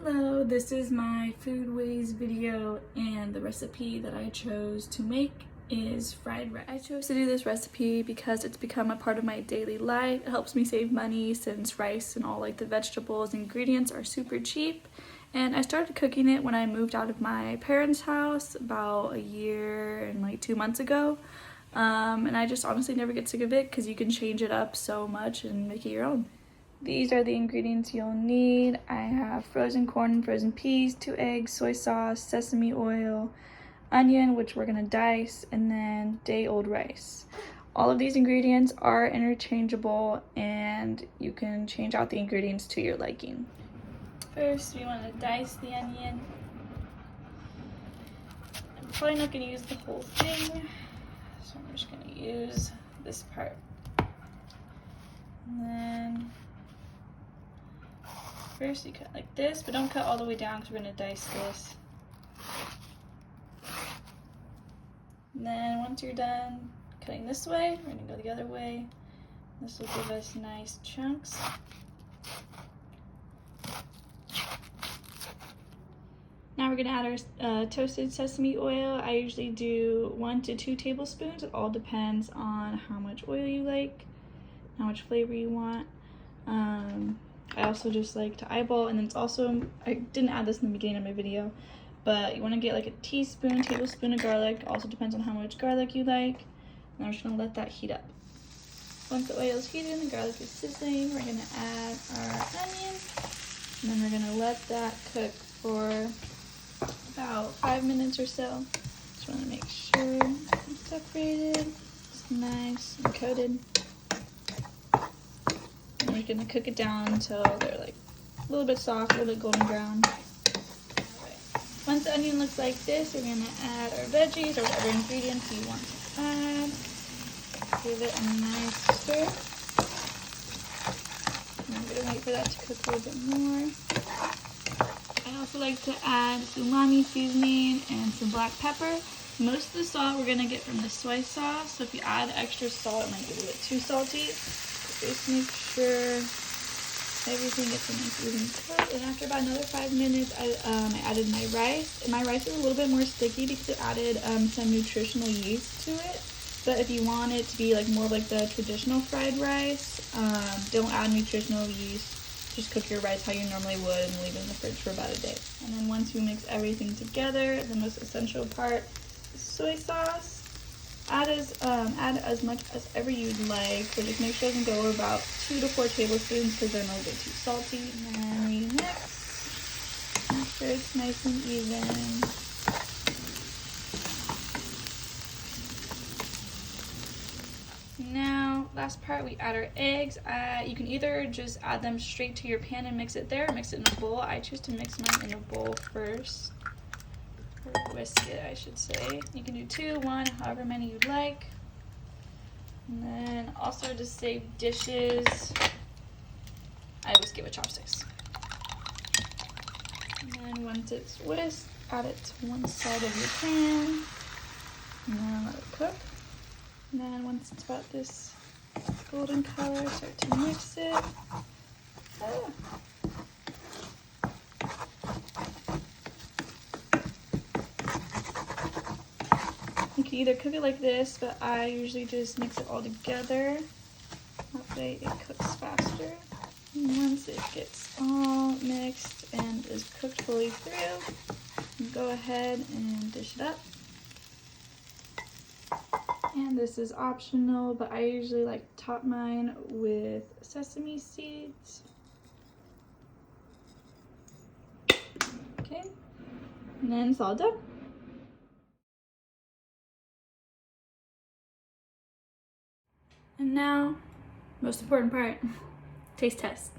Hello, this is my Foodways video, and the recipe that I chose to make is fried rice. I chose to do this recipe because it's become a part of my daily life. It helps me save money since rice and all like the vegetables and ingredients are super cheap. And I started cooking it when I moved out of my parents' house about a year and like 2 months ago. And I just honestly never get sick of it because you can change it up so much and make it your own. These are the ingredients you'll need. I have frozen corn and frozen peas, 2 eggs, soy sauce, sesame oil, onion, which we're gonna dice, and then day-old rice. All of these ingredients are interchangeable and you can change out the ingredients to your liking. First, we want to dice the onion. I'm probably not gonna use the whole thing, so I'm just gonna use this part. And then first you cut like this, but don't cut all the way down because we're going to dice this. And then once you're done cutting this way, we're going to go the other way. This will give us nice chunks. Now we're going to add our toasted sesame oil. I usually do 1 to 2 tablespoons. It all depends on how much oil you like, how much flavor you want. I also just like to eyeball, and then it's also, I didn't add this in the beginning of my video, but you want to get like a tablespoon of garlic. Also depends on how much garlic you like. And I'm just going to let that heat up. Once the oil is heated and the garlic is sizzling, we're going to add our onion, and then we're going to let that cook for about 5 minutes or so. Just want to make sure it's separated, it's nice and coated. And we're gonna cook it down until they're like a little bit soft, a little bit golden brown. Alright. Once the onion looks like this, we're gonna add our veggies or whatever ingredients you want to add. Give it a nice stir. And I'm gonna wait for that to cook a little bit more. I also like to add umami seasoning and some black pepper. Most of the salt we're gonna get from the soy sauce, so if you add extra salt, it might be a little bit too salty. Just make sure everything gets a nice even coat. And after about another 5 minutes, I added my rice. And my rice is a little bit more sticky because it added some nutritional yeast to it. But if you want it to be like more like the traditional fried rice, don't add nutritional yeast. Just cook your rice how you normally would and leave it in the fridge for about a day. And then once you mix everything together, the most essential part is soy sauce. Add as much as ever you'd like, but just make sure it can go about 2 to 4 tablespoons because they're not get too salty. And then we mix. Make sure it's nice and even. Now, last part, we add our eggs. You can either just add them straight to your pan and mix it there, or mix it in a bowl. I choose to mix mine in a bowl first. Or whisk it, I should say. You can do 2, 1, however many you'd like. And then also to save dishes, I whisk it with chopsticks. And then once it's whisked, add it to one side of your pan. And then let it cook. And then once it's about this golden color, start to mix it. You can either cook it like this, but I usually just mix it all together. That way it cooks faster. And once it gets all mixed and is cooked fully through, you can go ahead and dish it up. And this is optional, but I usually like to top mine with sesame seeds. Okay, and then it's all done. And now, most important part, taste test.